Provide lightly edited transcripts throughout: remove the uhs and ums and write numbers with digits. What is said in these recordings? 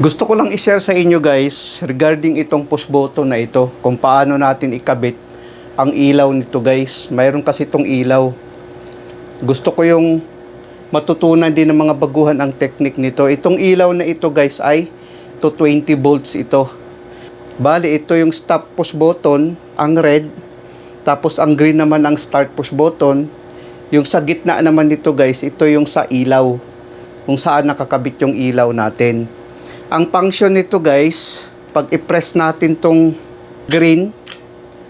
Gusto ko lang i-share sa inyo guys regarding itong push button na ito, kung paano natin ikabit ang ilaw nito guys. Mayroon kasi itong ilaw. Gusto ko yung matutunan din ng mga baguhan ang technique nito. Itong ilaw na ito guys ay 220 volts ito. Bali ito yung stop push button, ang red. Tapos ang green naman ang start push button. Yung sa gitna naman nito guys, ito yung sa ilaw, kung saan nakakabit yung ilaw natin. Ang function nito guys, pag i-press natin tong green,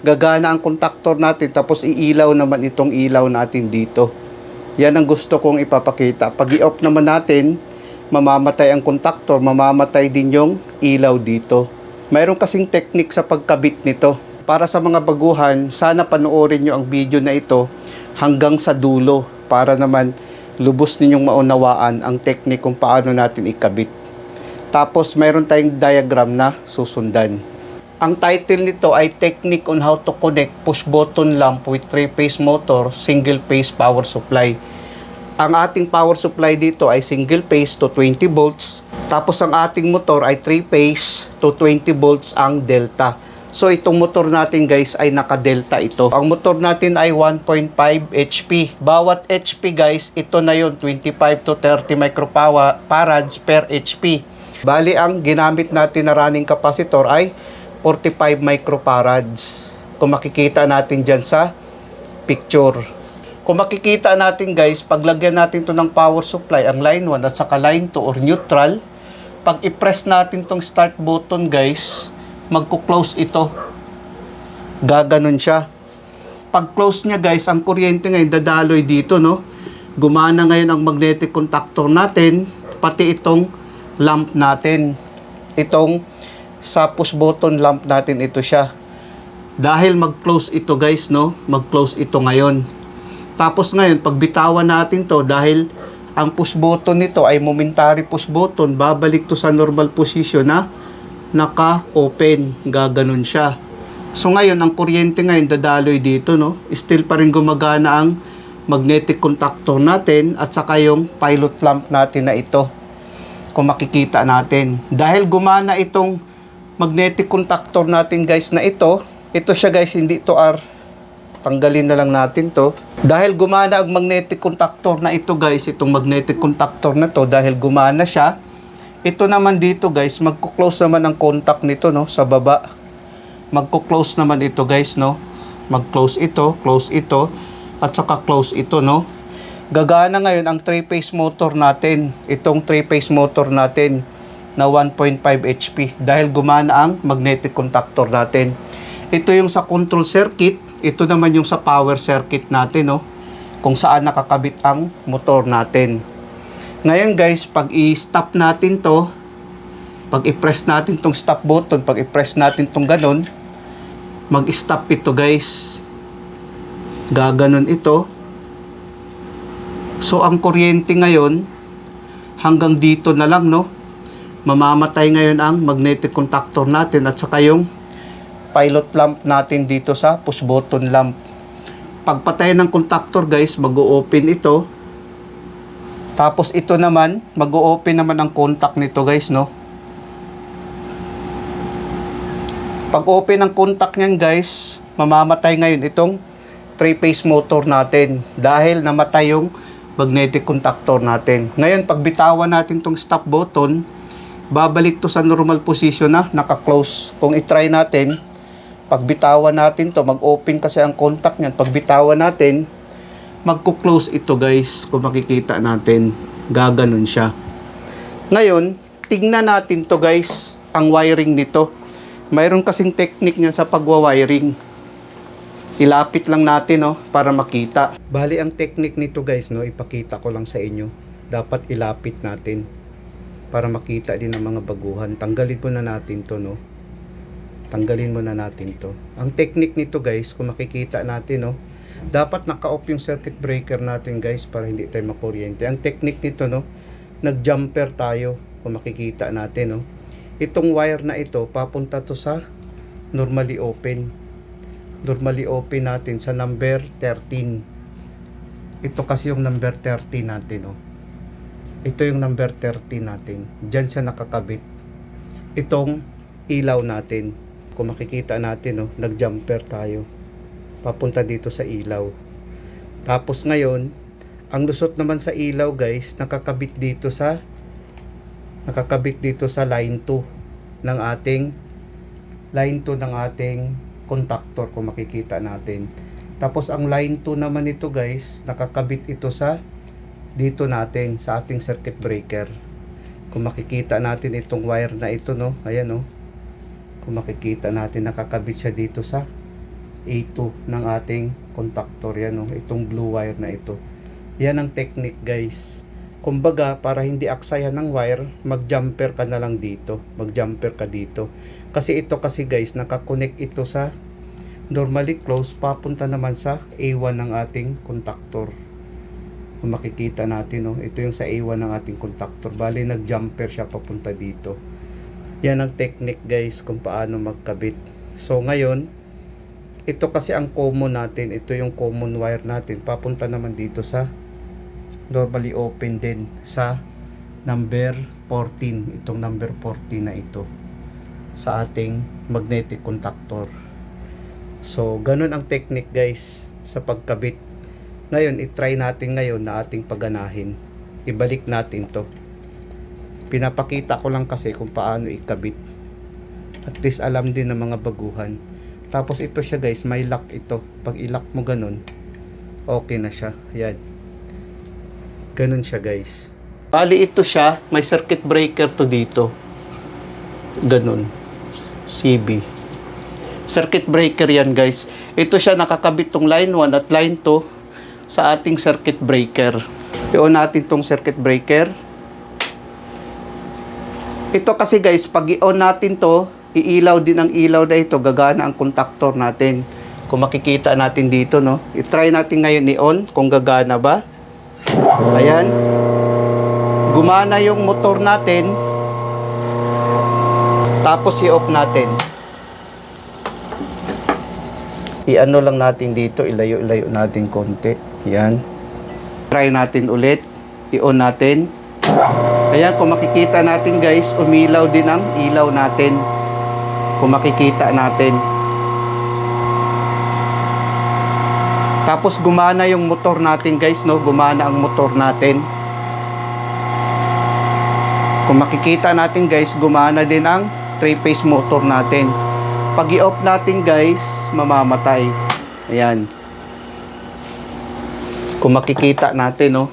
gagana ang contactor natin, tapos iilaw naman itong ilaw natin dito. Yan ang gusto kong ipapakita. Pag i-off naman natin, mamamatay ang contactor, mamamatay din yung ilaw dito. Mayroon kasing technique sa pagkabit nito. Para sa mga baguhan, sana panoorin nyo ang video na ito hanggang sa dulo para naman lubos ninyong maunawaan ang technique kung paano natin ikabit. Tapos mayroon tayong diagram na susundan. Ang title nito ay Technique on how to connect push button lamp with 3-phase motor, single phase power supply. Ang ating power supply dito ay single phase to 20 volts. Tapos ang ating motor ay 3-phase to 20 volts ang delta. So itong motor natin guys ay naka-delta ito. Ang motor natin ay 1.5 HP. Bawat HP guys, ito na yon 25 to 30 microfarads per HP. Bali ang ginamit natin na running capacitor ay 45 microfarads. Kung makikita natin dyan sa picture. Kung makikita natin guys, paglagyan natin to ng power supply, ang line 1 at saka line 2 or neutral, pag i-press natin tong start button guys, magko-close ito. Gaganon siya. Pag close niya guys, ang kuryente ngayon dadaloy dito, no? Gumana ngayon ang magnetic contactor natin, pati itong lamp natin. Itong sa push button lamp natin, ito siya. Dahil mag-close ito guys, no? Mag-close ito ngayon. Tapos ngayon, pag bitawan natin to, dahil ang push button nito ay momentary push button, babalik to sa normal position na naka-open. Gaganon siya. So ngayon, ang kuryente ngayon dadaloy dito, no? Still pa rin gumagana ang magnetic contactor natin at saka yung pilot lamp natin na ito. Kung makikita natin. Dahil gumana itong magnetic contactor natin guys na ito siya guys, hindi ito R. Tanggalin na lang natin to. Dahil gumana ang magnetic contactor na ito guys, itong magnetic contactor na to, dahil gumana siya, ito naman dito guys, magko-close naman ang contact nito, no, sa baba. Magko-close naman ito guys, no. Mag-close ito, close ito, at saka close ito, no. Gagana ngayon ang 3-phase motor natin. Itong 3-phase motor natin na 1.5 HP dahil gumana ang magnetic contactor natin. Ito yung sa control circuit, ito naman yung sa power circuit natin, no, kung saan nakakabit ang motor natin. Ngayon guys, pag i-stop natin to, pag i-press natin tong stop button, pag i-press natin tong ganon, mag-stop ito guys. Gaganon ito. So ang kuryente ngayon hanggang dito na lang, no. Mamamatay ngayon ang magnetic contactor natin at saka yung pilot lamp natin dito sa push button lamp. Pagpatay ng contactor guys, mag-o-open ito. Tapos ito naman, mag-o-open naman ang contact nito guys, no. Pag open ang contact niyan guys, mamamatay ngayon itong 3-phase motor natin dahil namatay yung magnetic contactor natin. Ngayon, pag bitawan natin tong stop button, babalik to sa normal position na naka-close. Kung i-try natin, pag bitawan natin to, mag-open kasi ang contact niyan. Pag bitawan natin, magko-close ito guys. Kung makikita natin, gaganon siya. Ngayon, tingnan natin to guys, ang wiring nito. Mayroon kasing technique niyan sa pagwa-wiring. Ilapit lang natin, no, para makita. Bali ang technique nito guys, no, ipakita ko lang sa inyo. Dapat ilapit natin para makita din ng mga baguhan. Tanggalin muna natin to, no. Tanggalin muna natin to. Ang technique nito guys, kung makikita natin, no, dapat naka-off yung circuit breaker natin guys para hindi tayo makuryente. Ang technique nito, no, nag-jumper tayo. Kung makikita natin, no. Itong wire na ito, papunta to sa normally open. Normally open natin sa number 13. Ito kasi yung number 30 natin, oh. Ito yung number 30 natin. Diyan siya nakakabit. itong ilaw natin. Kung makikita natin, no, nag-jumper tayo papunta dito sa ilaw. Tapos ngayon, ang lusot naman sa ilaw guys, nakakabit dito sa line 2 ng ating contactor, kung makikita natin. Tapos ang line 2 naman ito guys, nakakabit ito sa dito natin sa ating circuit breaker. Kung makikita natin itong wire na ito, no, ayan, no, kung makikita natin, nakakabit siya dito sa A2 ng ating contactor. Yan, no, itong blue wire na ito. Yan ang technique guys. Kumbaga, para hindi aksayan ng wire, mag-jumper ka na lang dito. Mag-jumper ka dito. Kasi ito kasi guys, nakakonect ito sa normally close, papunta naman sa A1 ng ating contactor. Kung makikita natin, no, ito yung sa A1 ng ating contactor. Bali, nag-jumper siya papunta dito. Yan ang technique guys kung paano magkabit. So ngayon, ito kasi ang common natin. Ito yung common wire natin. Papunta naman dito sa normally open din sa number 14. Itong number 14 na ito sa ating magnetic contactor. So ganun ang technique guys sa pagkabit. Ngayon, i-try natin ngayon na ating paganahin. Ibalik natin to. Pinapakita ko lang kasi kung paano ikabit. At least alam din ng mga baguhan. Tapos ito siya guys, may lock ito. Pag i-lock mo ganun, okay na siya. Ayan. Ganun siya guys. Bali ito siya, may circuit breaker to dito. Ganun. CB. Circuit breaker yan guys. Ito siya, nakakabit tong line 1 at line 2 sa ating circuit breaker. I-on natin tong circuit breaker. Ito kasi guys, pag i-on natin to, iilaw din ang ilaw na ito, gagana ang contactor natin. Kung makikita natin dito, no, i-try natin ngayon i-on kung gagana ba. Ayan, gumana yung motor natin. Tapos i-off natin. I-ano lang natin dito, ilayo-ilayo natin konti. Yan. Try natin ulit. I-on natin. Ayan, kung makikita natin guys, umilaw din ang ilaw natin. Kung makikita natin. Tapos gumana yung motor natin guys, no? Gumana ang motor natin. Kung makikita natin guys, gumana din ang 3-phase motor natin. Pag i-off natin guys, mamamatay. Ayan. Kung makikita natin, no,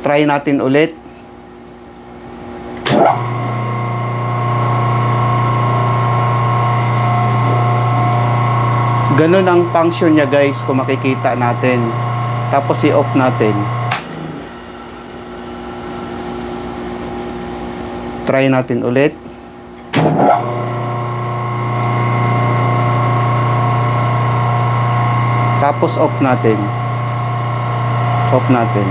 try natin ulit. Ganun ang function niya guys, kung makikita natin. Tapos i-off natin. Try natin ulit. Tapos off natin. Off natin.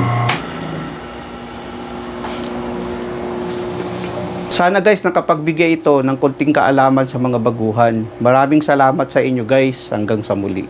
Sana guys nakapagbigay ito ng konting kaalaman sa mga baguhan. Maraming salamat sa inyo guys. Hanggang sa muli.